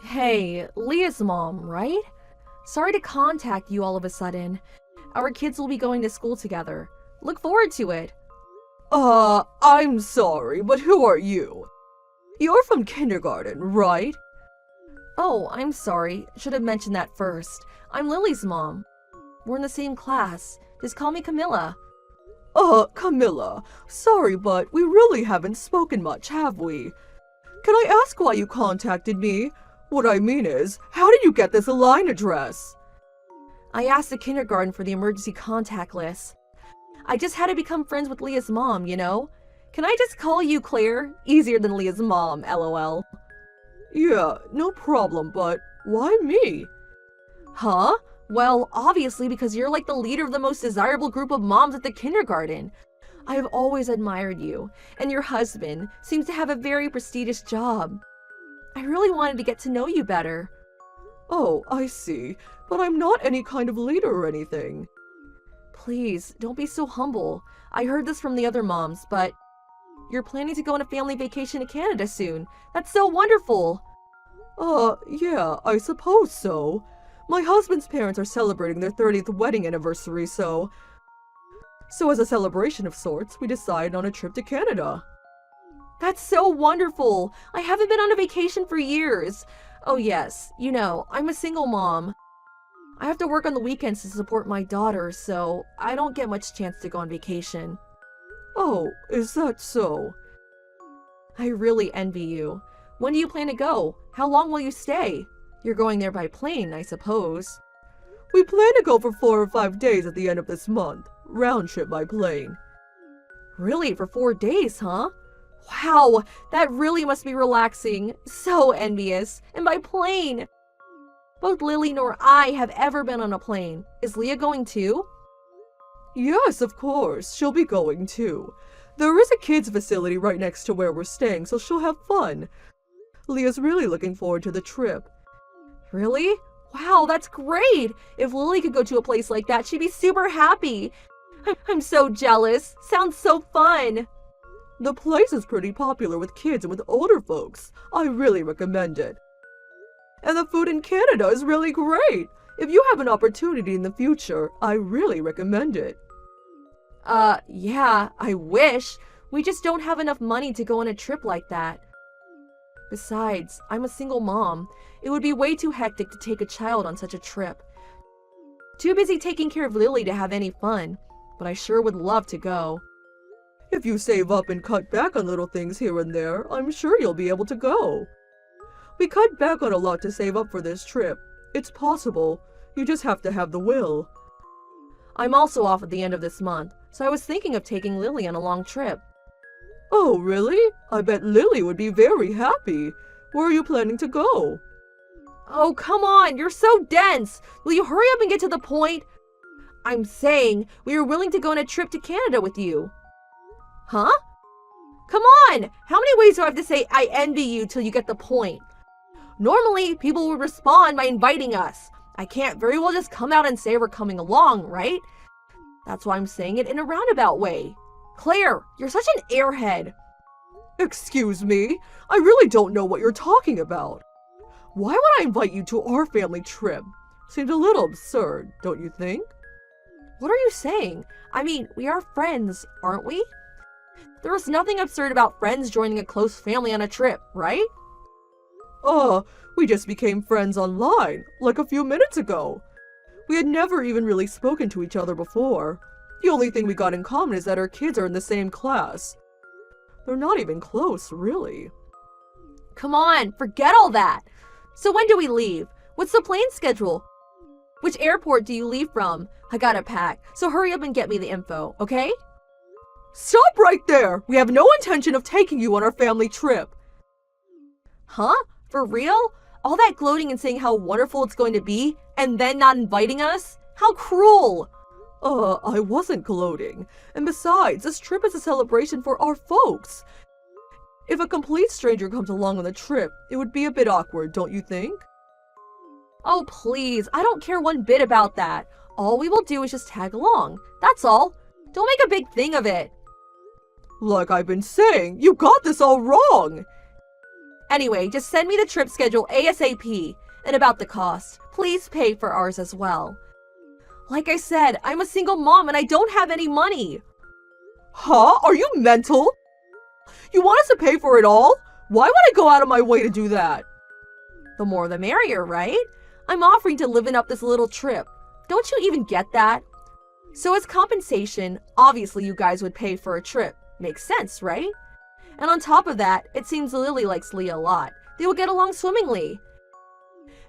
Hey, Leah's mom, right? Sorry to contact you all of a sudden. Our kids will be going to school together. Look forward to it. I'm sorry, but who are you? You're from kindergarten, right? Oh, I'm sorry. Should have mentioned that first. I'm Lily's mom. We're in the same class. Just call me Camilla. Camilla, sorry, but we really haven't spoken much, have we? Can I ask why you contacted me? What I mean is, how did you get this line address? I asked the kindergarten for the emergency contact list. I just had to become friends with Leah's mom, you know? Can I just call you Claire? Easier than Leah's mom, lol. Yeah, no problem, but why me? Huh? Well, obviously because you're like the leader of the most desirable group of moms at the kindergarten. I have always admired you, and your husband seems to have a very prestigious job. I really wanted to get to know you better. Oh, I see, but I'm not any kind of leader or anything. Please, don't be so humble. I heard this from the other moms, but you're planning to go on a family vacation to Canada soon. That's so wonderful. Yeah, I suppose so. My husband's parents are celebrating their 30th wedding anniversary, so as a celebration of sorts, we decided on a trip to Canada. That's so wonderful. I haven't been on a vacation for years. Oh yes, you know, I'm a single mom. I have to work on the weekends to support my daughter, so I don't get much chance to go on vacation. Oh, is that so? I really envy you. When do you plan to go? How long will you stay? You're going there by plane, I suppose. We plan to go for 4 or 5 days at the end of this month. Round trip by plane. Really? For 4 days, huh? Wow, that really must be relaxing. So envious. And by plane. Both Lily nor I have ever been on a plane. Is Leah going too? Yes, of course. She'll be going too. There is a kids' facility right next to where we're staying, so she'll have fun. Leah's really looking forward to the trip. Really? Wow, that's great! If Lily could go to a place like that, she'd be super happy. I'm so jealous. Sounds so fun. The place is pretty popular with kids and with older folks. I really recommend it. And the food in Canada is really great. If you have an opportunity in the future, I really recommend it. Yeah, I wish. We just don't have enough money to go on a trip like that. Besides, I'm a single mom. It would be way too hectic to take a child on such a trip. Too busy taking care of Lily to have any fun, but I sure would love to go. If you save up and cut back on little things here and there, I'm sure you'll be able to go. We cut back on a lot to save up for this trip. It's possible. You just have to have the will. I'm also off at the end of this month, so I was thinking of taking Lily on a long trip. Oh, really? I bet Lily would be very happy. Where are you planning to go? Oh, come on, you're so dense. Will you hurry up and get to the point? I'm saying we are willing to go on a trip to Canada with you. Huh? Come on! How many ways do I have to say I envy you till you get the point? Normally, people would respond by inviting us. I can't very well just come out and say we're coming along, right? That's why I'm saying it in a roundabout way. Claire, you're such an airhead. Excuse me? I really don't know what you're talking about. Why would I invite you to our family trip? Seems a little absurd, don't you think? What are you saying? I mean, we are friends, aren't we? There is nothing absurd about friends joining a close family on a trip, right? We just became friends online, like a few minutes ago. We had never even really spoken to each other before. The only thing we got in common is that our kids are in the same class. They're not even close, really. Come on, forget all that. So when do we leave? What's the plane schedule? Which airport do you leave from? I gotta pack, so hurry up and get me the info, okay? Stop right there! We have no intention of taking you on our family trip. Huh? For real? All that gloating and saying how wonderful it's going to be, and then not inviting us? How cruel! I wasn't gloating. And besides, this trip is a celebration for our folks. If a complete stranger comes along on the trip, it would be a bit awkward, don't you think? Oh, please, I don't care one bit about that. All we will do is just tag along. That's all. Don't make a big thing of it. Like I've been saying, you got this all wrong. Anyway, just send me the trip schedule ASAP. And about the cost, please pay for ours as well. Like I said, I'm a single mom and I don't have any money. Huh? Are you mental? You want us to pay for it all? Why would I go out of my way to do that? The more the merrier, right? I'm offering to liven up this little trip. Don't you even get that? So as compensation, obviously you guys would pay for a trip. Makes sense, right? And on top of that, it seems Lily likes Leah a lot. They will get along swimmingly.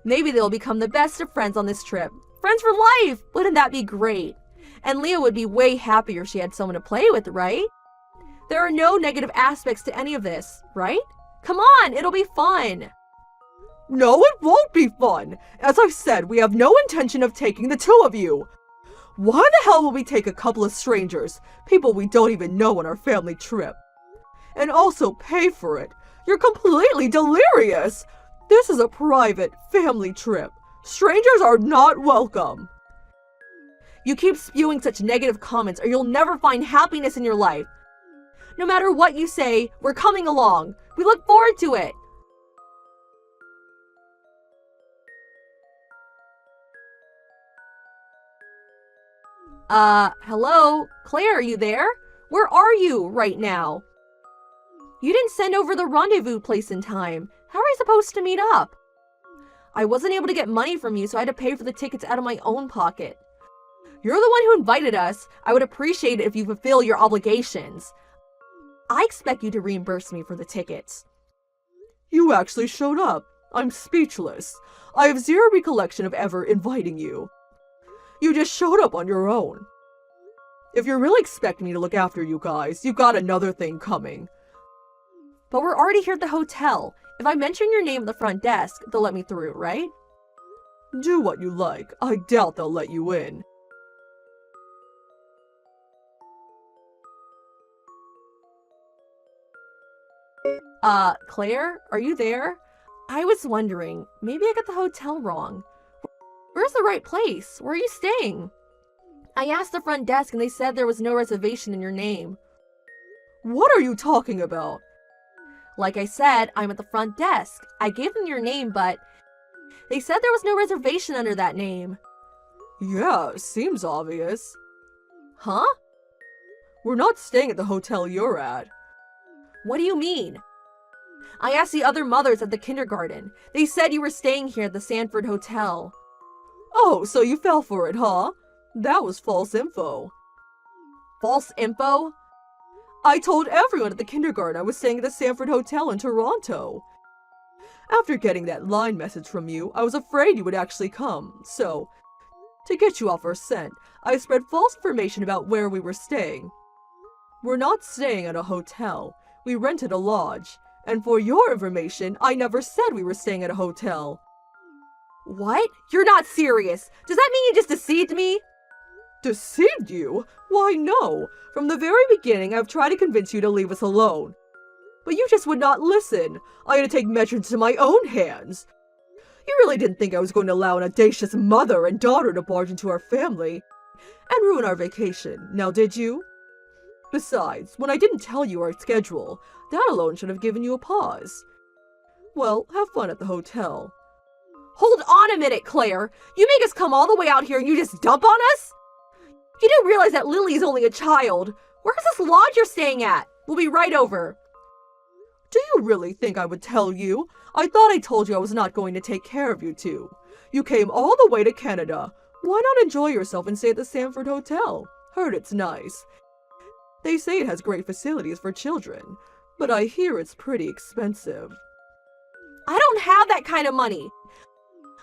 Maybe they'll become the best of friends on this trip. Friends for life! Wouldn't that be great? And Leah would be way happier if she had someone to play with, right? There are no negative aspects to any of this, right? Come on, it'll be fun. No, it won't be fun. As I've said, we have no intention of taking the two of you. Why the hell will we take a couple of strangers, people we don't even know, on our family trip? And also pay for it? You're completely delirious. This is a private family trip. Strangers are not welcome. You keep spewing such negative comments or you'll never find happiness in your life. No matter what you say, we're coming along. We look forward to it. Hello? Claire, are you there? Where are you right now? You didn't send over the rendezvous place in time. How are we supposed to meet up? I wasn't able to get money from you, so I had to pay for the tickets out of my own pocket. You're the one who invited us. I would appreciate it if you fulfill your obligations. I expect you to reimburse me for the tickets. You actually showed up. I'm speechless. I have zero recollection of ever inviting you. You just showed up on your own. If you're really expecting me to look after you guys, you've got another thing coming. But we're already here at the hotel. If I mention your name at the front desk, they'll let me through, right? Do what you like. I doubt they'll let you in. Claire, are you there? I was wondering, maybe I got the hotel wrong. Where's the right place? Where are you staying? I asked the front desk and they said there was no reservation in your name. What are you talking about? Like I said, I'm at the front desk. I gave them your name, but they said there was no reservation under that name. Yeah, seems obvious. Huh? We're not staying at the hotel you're at. What do you mean? I asked the other mothers at the kindergarten. They said you were staying here at the Sanford Hotel. Oh, so you fell for it, huh? That was false info. False info? I told everyone at the kindergarten I was staying at the Sanford Hotel in Toronto. After getting that line message from you, I was afraid you would actually come, so to get you off our scent, I spread false information about where we were staying. We're not staying at a hotel. We rented a lodge. And for your information, I never said we were staying at a hotel. What? You're not serious. Does that mean you just deceived me? Deceived you? Why, no. From the very beginning, I've tried to convince you to leave us alone. But you just would not listen. I had to take measures into my own hands. You really didn't think I was going to allow an audacious mother and daughter to barge into our family and ruin our vacation, now did you? Besides, when I didn't tell you our schedule, that alone should have given you a pause. Well, have fun at the hotel. Hold on a minute, Claire. You make us come all the way out here and you just dump on us? You do realize that Lily's only a child. Where's this lodge you're staying at? We'll be right over. Do you really think I would tell you? I thought I told you I was not going to take care of you two. You came all the way to Canada. Why not enjoy yourself and stay at the Sanford Hotel? Heard it's nice. They say it has great facilities for children, but I hear it's pretty expensive. I don't have that kind of money.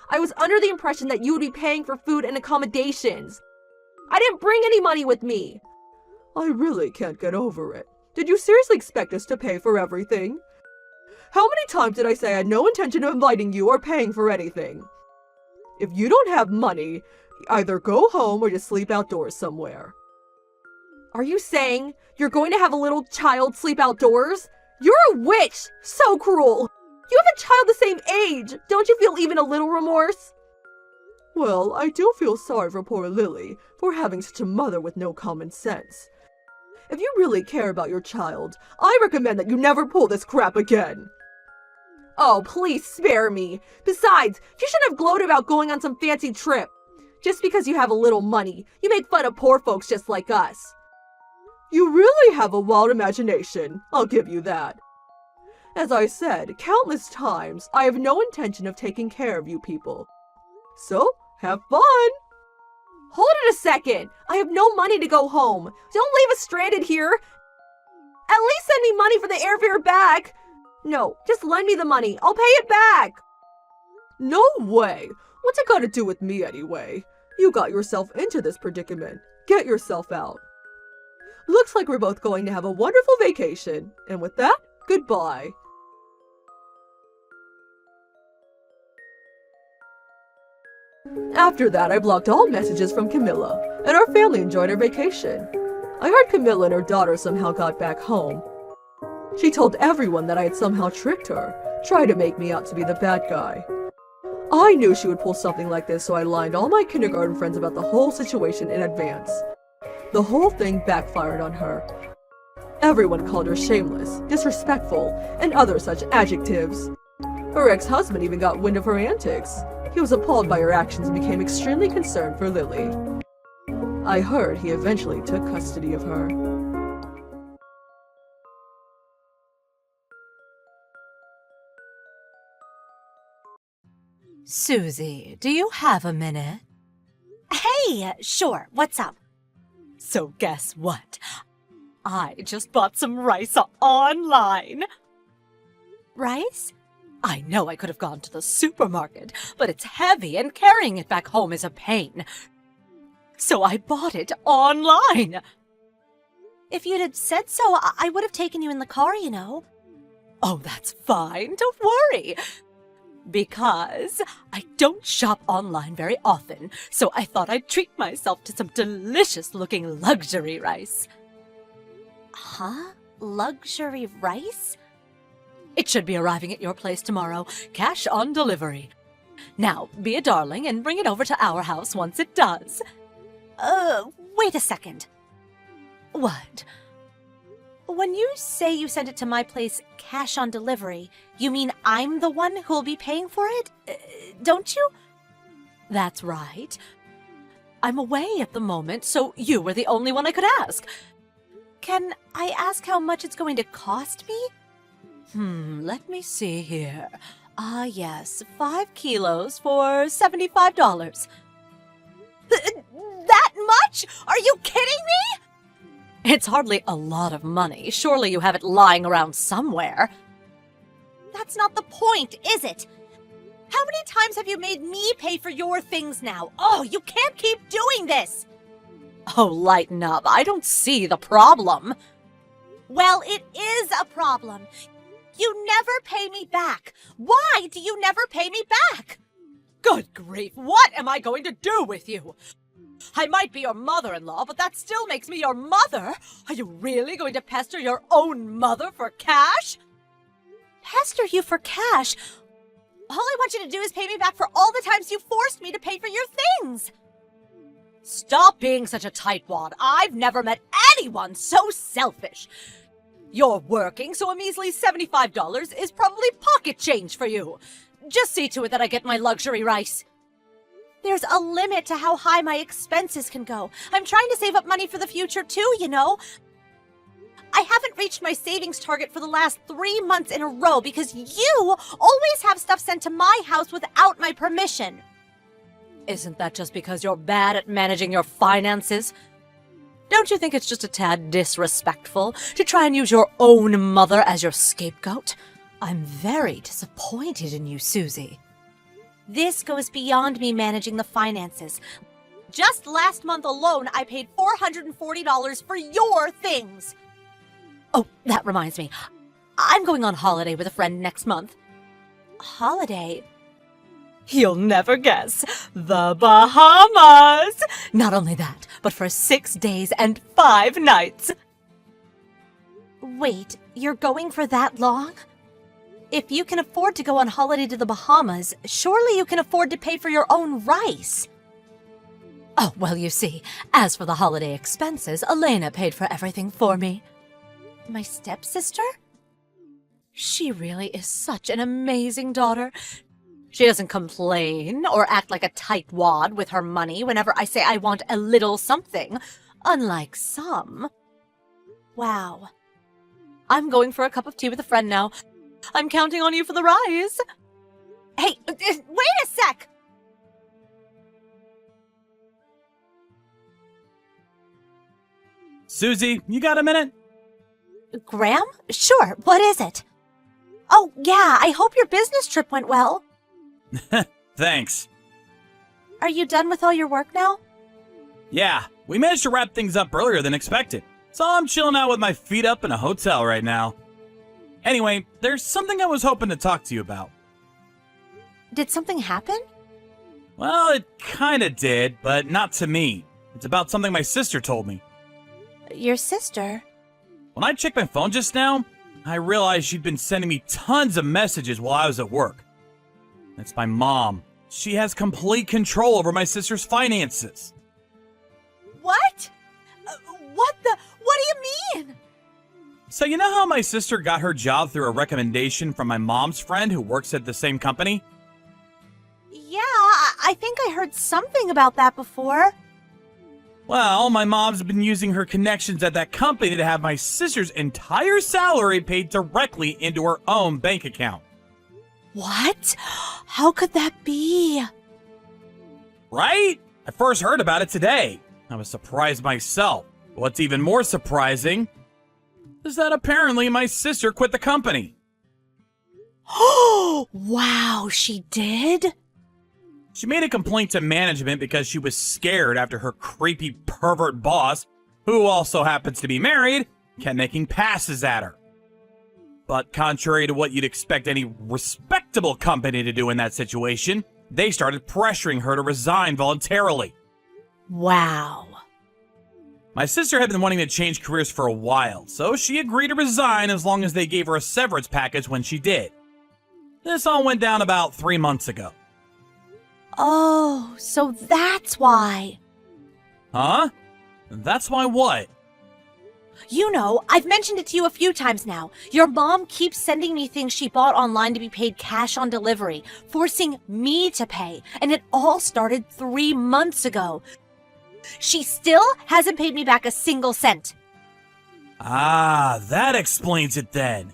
I was under the impression that you would be paying for food and accommodations. I didn't bring any money with me. I really can't get over it. Did you seriously expect us to pay for everything? How many times did I say I had no intention of inviting you or paying for anything? If you don't have money, either go home or just sleep outdoors somewhere. Are you saying you're going to have a little child sleep outdoors? You're a witch! So cruel! You have a child the same age! Don't you feel even a little remorse? Well, I do feel sorry for poor Lily for having such a mother with no common sense. If you really care about your child, I recommend that you never pull this crap again. Oh, please spare me. Besides, you shouldn't have gloated about going on some fancy trip. Just because you have a little money, you make fun of poor folks just like us. You really have a wild imagination, I'll give you that. As I said countless times, I have no intention of taking care of you people. So, have fun! Hold it a second. I have no money to go home. Don't leave us stranded here. At least send me money for the airfare back. No, just lend me the money. I'll pay it back. No way! What's it got to do with me anyway? You got yourself into this predicament. Get yourself out. Looks like we're both going to have a wonderful vacation. And with that, goodbye. After that, I blocked all messages from Camilla, and our family enjoyed our vacation. I heard Camilla and her daughter somehow got back home. She told everyone that I had somehow tricked her, tried to make me out to be the bad guy. I knew she would pull something like this, so I lied all my kindergarten friends about the whole situation in advance. The whole thing backfired on her. Everyone called her shameless, disrespectful, and other such adjectives. Her ex-husband even got wind of her antics. He was appalled by her actions and became extremely concerned for Lily. I heard he eventually took custody of her. Susie, do you have a minute? Hey, sure, what's up? So guess what? I just bought some rice online. Rice? I know I could have gone to the supermarket, but it's heavy and carrying it back home is a pain. So I bought it online. If you'd have said so, I would have taken you in the car, you know. Oh, that's fine. Don't worry. Because I don't shop online very often, so I thought I'd treat myself to some delicious-looking luxury rice. Huh? Luxury rice? It should be arriving at your place tomorrow, cash on delivery. Now, be a darling and bring it over to our house once it does. Wait a second. What? When you say you sent it to my place cash on delivery, you mean I'm the one who'll be paying for it? Don't you? That's right. I'm away at the moment, so you were the only one I could ask. Can I ask how much it's going to cost me? Let me see here. Yes, 5 kilos for $75. That much? Are you kidding me? It's hardly a lot of money. Surely you have it lying around somewhere. That's not the point, is it? How many times have you made me pay for your things now? Oh, you can't keep doing this! Oh, lighten up. I don't see the problem. Well, it is a problem. You never pay me back. Why do you never pay me back? Good grief, what am I going to do with you? I might be your mother-in-law, but that still makes me your mother. Are you really going to pester your own mother for cash? Pester you for cash? All I want you to do is pay me back for all the times you forced me to pay for your things. Stop being such a tightwad. I've never met anyone so selfish. You're working, so a measly $75 is probably pocket change for you. Just see to it that I get my luxury rice. There's a limit to how high my expenses can go. I'm trying to save up money for the future too, you know. I haven't reached my savings target for the last 3 months in a row because you always have stuff sent to my house without my permission. Isn't that just because you're bad at managing your finances? Don't you think it's just a tad disrespectful to try and use your own mother as your scapegoat? I'm very disappointed in you, Susie. This goes beyond me managing the finances. Just last month alone, I paid $440 for your things. Oh, that reminds me. I'm going on holiday with a friend next month. Holiday? You'll never guess. The Bahamas! Not only that, but for 6 days and 5 nights. Wait, you're going for that long? If you can afford to go on holiday to the Bahamas, surely you can afford to pay for your own rice. Oh, well, you see, as for the holiday expenses, Elena paid for everything for me. My stepsister? She really is such an amazing daughter. She doesn't complain or act like a tightwad with her money whenever I say I want a little something, unlike some. Wow. I'm going for a cup of tea with a friend now. I'm counting on you for the rise. Hey, wait a sec! Susie, you got a minute? Graham? Sure, what is it? Oh, yeah, I hope your business trip went well. Thanks. Are you done with all your work now? Yeah, we managed to wrap things up earlier than expected, so I'm chilling out with my feet up in a hotel right now. Anyway, there's something I was hoping to talk to you about. Did something happen? Well, it kinda did, but not to me. It's about something my sister told me. Your sister? When I checked my phone just now, I realized she'd been sending me tons of messages while I was at work. That's my mom. She has complete control over my sister's finances. What? What do you mean? So you know how my sister got her job through a recommendation from my mom's friend who works at the same company? Yeah, I think I heard something about that before. Well, my mom's been using her connections at that company to have my sister's entire salary paid directly into her own bank account. What? How could that be? Right? I first heard about it today. I was surprised myself. What's even more surprising is that apparently my sister quit the company. Oh, wow, she did? She made a complaint to management because she was scared after her creepy pervert boss, who also happens to be married, kept making passes at her. But contrary to what you'd expect any respectable company to do in that situation, they started pressuring her to resign voluntarily. Wow. My sister had been wanting to change careers for a while, so she agreed to resign as long as they gave her a severance package when she did. This all went down about 3 months ago. Oh, so that's why. Huh? That's why what? You know, I've mentioned it to you a few times now. Your mom keeps sending me things she bought online to be paid cash on delivery, forcing me to pay, and it all started 3 months ago. She still hasn't paid me back a single cent. Ah, that explains it then.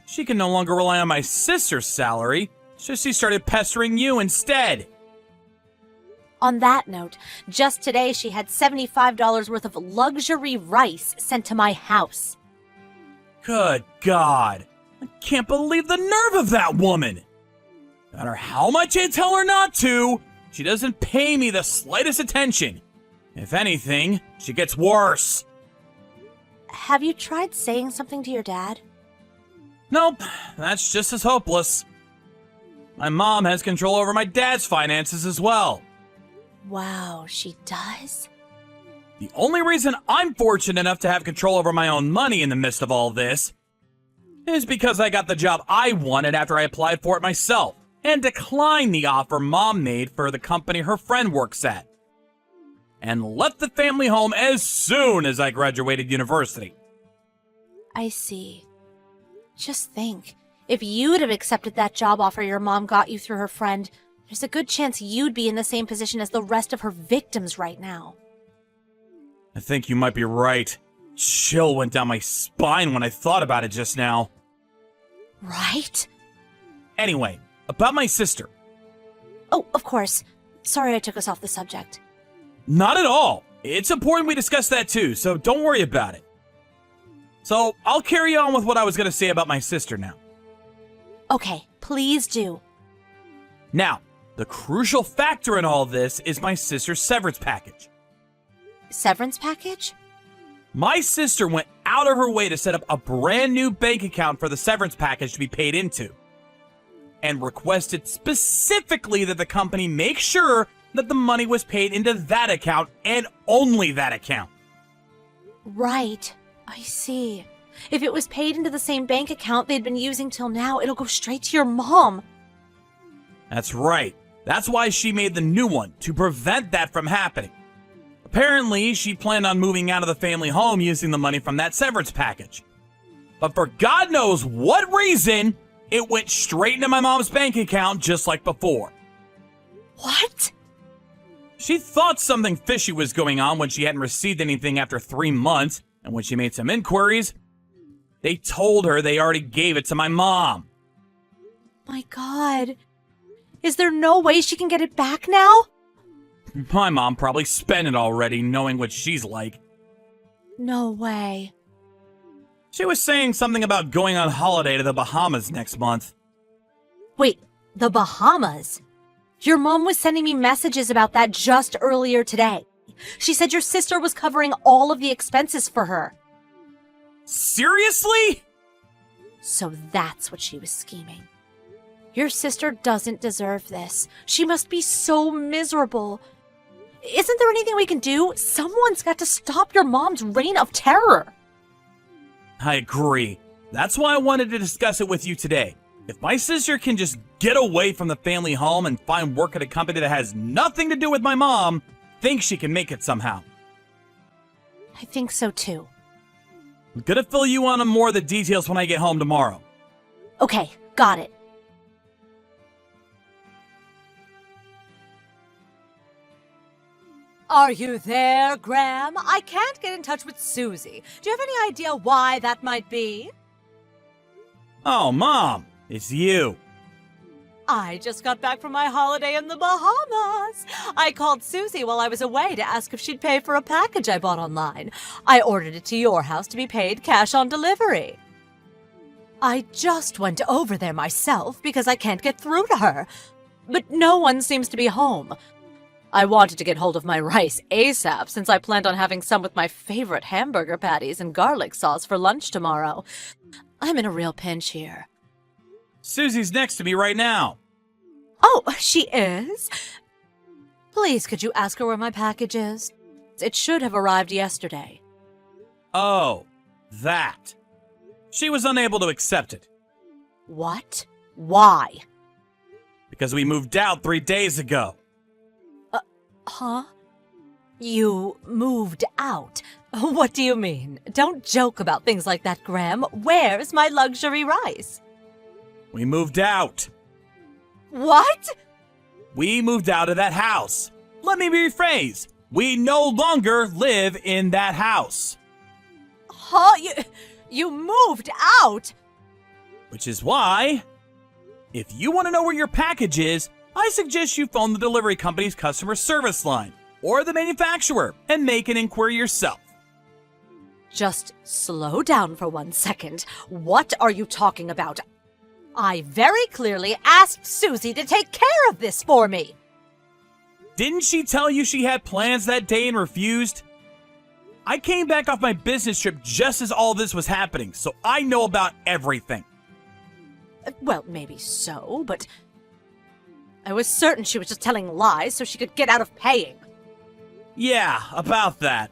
She can no longer rely on my sister's salary, so she started pestering you instead. On that note, just today she had $75 worth of luxury rice sent to my house. Good God. I can't believe the nerve of that woman. No matter how much I tell her not to, she doesn't pay me the slightest attention. If anything, she gets worse. Have you tried saying something to your dad? Nope, that's just as hopeless. My mom has control over my dad's finances as well. Wow, she does? The only reason I'm fortunate enough to have control over my own money in the midst of all this is because I got the job I wanted after I applied for it myself and declined the offer Mom made for the company her friend works at, and left the family home as soon as I graduated university. I see. Just think, if you'd have accepted that job offer your mom got you through her friend, there's a good chance you'd be in the same position as the rest of her victims right now. I think you might be right. Chill went down my spine when I thought about it just now. Right? Anyway, about my sister. Oh, of course. Sorry I took us off the subject. Not at all. It's important we discuss that too, so don't worry about it. So, I'll carry on with what I was going to say about my sister now. Okay, please do. Now, the crucial factor in all this is my sister's severance package. Severance package? My sister went out of her way to set up a brand new bank account for the severance package to be paid into, and requested specifically that the company make sure that the money was paid into that account and only that account. Right. I see. If it was paid into the same bank account they'd been using till now, it'll go straight to your mom. That's right. That's why she made the new one, to prevent that from happening. Apparently, she planned on moving out of the family home using the money from that severance package. But for God knows what reason, it went straight into my mom's bank account just like before. What? She thought something fishy was going on when she hadn't received anything after 3 months, and when she made some inquiries, they told her they already gave it to my mom. My God. Is there no way she can get it back now? My mom probably spent it already, knowing what she's like. No way. She was saying something about going on holiday to the Bahamas next month. Wait, the Bahamas? Your mom was sending me messages about that just earlier today. She said your sister was covering all of the expenses for her. Seriously? So that's what she was scheming. Your sister doesn't deserve this. She must be so miserable. Isn't there anything we can do? Someone's got to stop your mom's reign of terror. I agree. That's why I wanted to discuss it with you today. If my sister can just get away from the family home and find work at a company that has nothing to do with my mom, I think she can make it somehow. I think so too. I'm gonna fill you in on more of the details when I get home tomorrow. Okay, got it. Are you there, Graham? I can't get in touch with Susie. Do you have any idea why that might be? Oh, Mom, it's you. I just got back from my holiday in the Bahamas. I called Susie while I was away to ask if she'd pay for a package I bought online. I ordered it to your house to be paid cash on delivery. I just went over there myself because I can't get through to her. But no one seems to be home. I wanted to get hold of my rice ASAP since I planned on having some with my favorite hamburger patties and garlic sauce for lunch tomorrow. I'm in a real pinch here. Susie's next to me right now. Oh, she is? Please, could you ask her where my package is? It should have arrived yesterday. Oh, that. She was unable to accept it. What? Why? Because we moved out 3 days ago. Huh? You moved out? What do you mean? Don't joke about things like that, Graham. Where's my luxury rice? We moved out. What? We moved out of that house. Let me rephrase. We no longer live in that house. Huh? You moved out? Which is why, if you want to know where your package is, I suggest you phone the delivery company's customer service line or the manufacturer and make an inquiry yourself. Just slow down for 1 second. What are you talking about? I very clearly asked Susie to take care of this for me. Didn't she tell you she had plans that day and refused? I came back off my business trip just as all this was happening, so I know about everything. Well, maybe so, but I was certain she was just telling lies so she could get out of paying. Yeah, about that.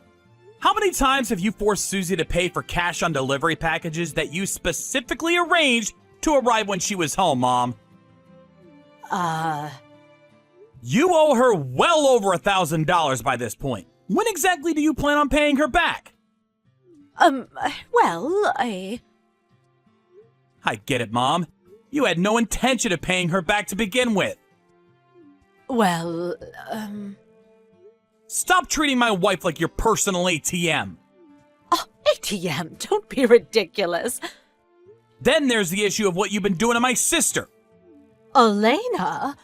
How many times have you forced Susie to pay for cash on delivery packages that you specifically arranged to arrive when she was home, Mom? You owe her well over $1,000 by this point. When exactly do you plan on paying her back? Well, I get it, Mom. You had no intention of paying her back to begin with. Well, Stop treating my wife like your personal ATM. Oh, ATM, don't be ridiculous. Then there's the issue of what you've been doing to my sister. Elena?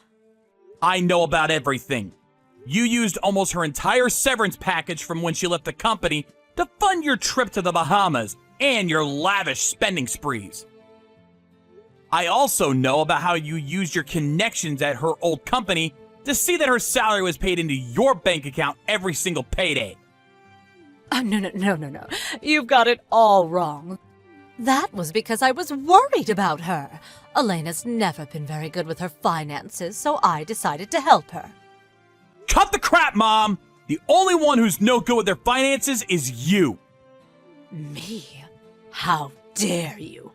I know about everything. You used almost her entire severance package from when she left the company to fund your trip to the Bahamas and your lavish spending sprees. I also know about how you used your connections at her old company to see that her salary was paid into your bank account every single payday. No. You've got it all wrong. That was because I was worried about her. Elena's never been very good with her finances, so I decided to help her. Cut the crap, Mom! The only one who's no good with their finances is you. Me? How dare you?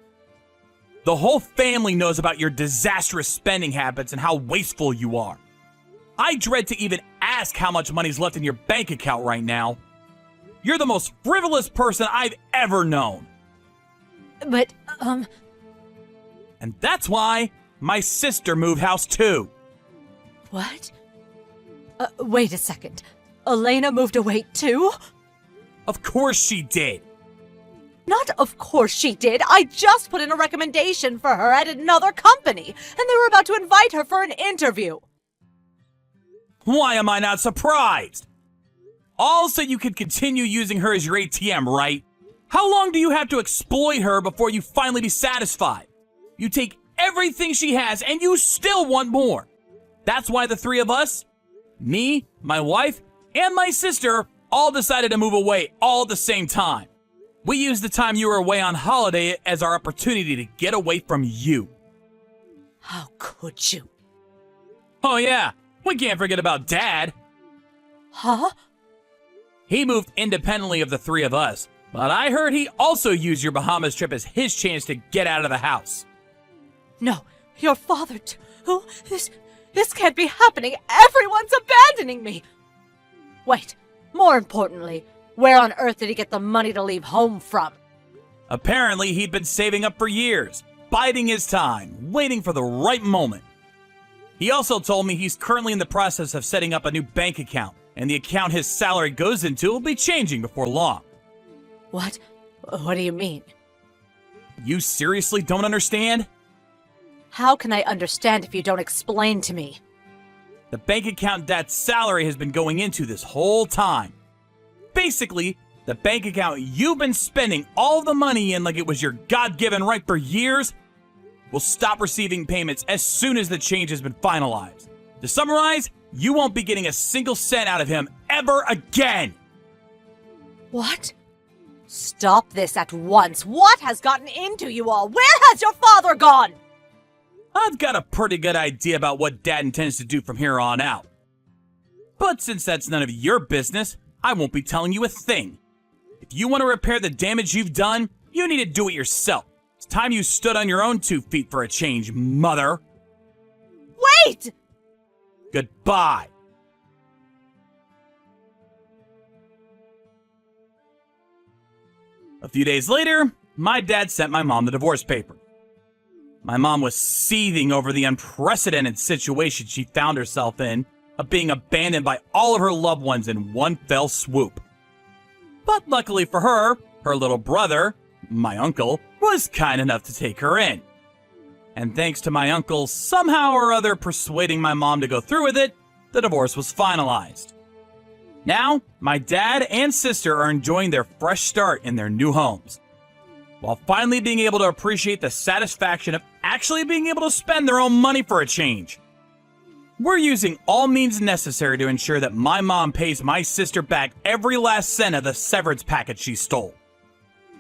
The whole family knows about your disastrous spending habits and how wasteful you are. I dread to even ask how much money's left in your bank account right now. You're the most frivolous person I've ever known. But, And that's why my sister moved house too. what? Wait a second. Elena moved away too? Of course she did. Not of course she did. I just put in a recommendation for her at another company, and they were about to invite her for an interview. Why am I not surprised? All so you can continue using her as your ATM, right? How long do you have to exploit her before you finally be satisfied? You take everything she has and you still want more. That's why the three of us, me, my wife, and my sister, all decided to move away all at the same time. We used the time you were away on holiday as our opportunity to get away from you. How could you? Oh yeah, we can't forget about Dad. Huh? He moved independently of the three of us, but I heard he also used your Bahamas trip as his chance to get out of the house. No, your father too? This can't be happening. Everyone's abandoning me. Wait, more importantly, where on earth did he get the money to leave home from? Apparently, he'd been saving up for years, biding his time, waiting for the right moment. He also told me he's currently in the process of setting up a new bank account, and the account his salary goes into will be changing before long. What? What do you mean? You seriously don't understand? How can I understand if you don't explain to me? The bank account Dad's salary has been going into this whole time. Basically, the bank account you've been spending all the money in like it was your God-given right for years will stop receiving payments as soon as the change has been finalized. To summarize, you won't be getting a single cent out of him ever again. What? Stop this at once. What has gotten into you all? Where has your father gone? I've got a pretty good idea about what Dad intends to do from here on out. But since that's none of your business, I won't be telling you a thing. If you want to repair the damage you've done, you need to do it yourself. It's time you stood on your own 2 feet for a change, mother. Wait! Goodbye. A few days later, my dad sent my mom the divorce papers. My mom was seething over the unprecedented situation she found herself in, of being abandoned by all of her loved ones in one fell swoop. But luckily for her, her little brother, my uncle, was kind enough to take her in. And thanks to my uncle somehow or other persuading my mom to go through with it, the divorce was finalized. Now, my dad and sister are enjoying their fresh start in their new homes, while finally being able to appreciate the satisfaction of actually being able to spend their own money for a change. We're using all means necessary to ensure that my mom pays my sister back every last cent of the severance package she stole.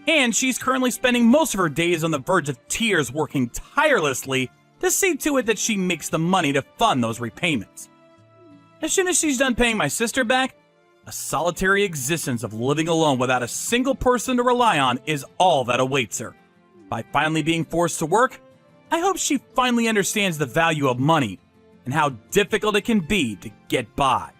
And she's currently spending most of her days on the verge of tears working tirelessly to see to it that she makes the money to fund those repayments. As soon as she's done paying my sister back, a solitary existence of living alone without a single person to rely on is all that awaits her. By finally being forced to work, I hope she finally understands the value of money and how difficult it can be to get by.